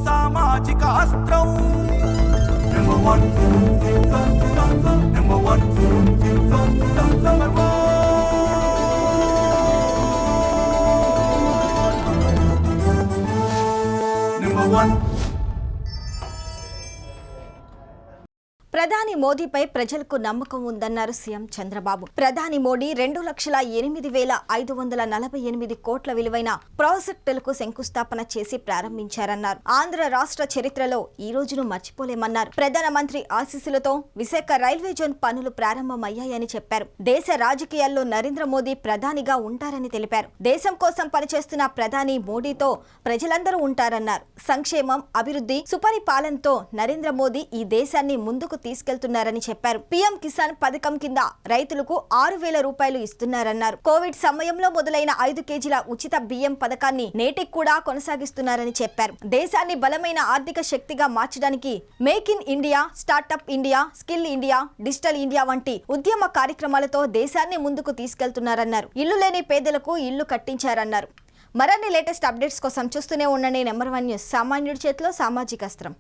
సామాజిక అస్త్రం number 1 number 1 ప్రధాని మోదీపై ప్రజలకు నమ్మకం ఉందన్నారు సీఎం చంద్రబాబు. ప్రధాని మోడీ 2,08,548 కోట్ల విలువైన ప్రాజెక్టులకు శంకుస్థాపన చేసి ప్రారంభించారన్నారు. ఆంధ్ర రాష్ట్ర చరిత్రలో ఈ రోజును మర్చిపోలేమన్నారు. ప్రధానమంత్రి ఆశీస్సులతో విశాఖ రైల్వే జోన్ పనులు ప్రారంభమయ్యాయని చెప్పారు. దేశ రాజకీయాల్లో నరేంద్ర మోదీ ప్రధానిగా ఉంటారని తెలిపారు. దేశం కోసం పనిచేస్తున్న ప్రధాని మోడీతో ప్రజలందరూ ఉంటారన్నారు. సంక్షేమం, అభివృద్ధి, సుపరిపాలనతో నరేంద్ర మోదీ ఈ దేశాన్ని ముందుకు తీసుకెళ్తున్నారని చెప్పారు. పీఎం కిసాన్ పథకం కింద రైతులకు 6,000 రూపాయలు ఇస్తున్నారన్నారు. కోవిడ్ సమయంలో మొదలైన 5 కేజీల ఉచిత బియ్యం పథకాన్ని నేటికి కూడా కొనసాగిస్తున్నారని చెప్పారు. దేశాన్ని బలమైన ఆర్థిక శక్తిగా మార్చడానికి make in India, startup India, skill India, digital India వంటి ఉద్యమ కార్యక్రమాలతో దేశాన్ని ముందుకు తీసుకెళ్తున్నారన్నారు. ఇల్లు లేని పేదలకు ఇల్లు కట్టించారన్నారు. మరిన్ని లేటెస్ట్ అప్డేట్స్ కోసం చూస్తూనే ఉండండి నెంబర్ 1 న్యూస్. సామాన్యుడి చేతిలో సామాజిక అస్త్రం.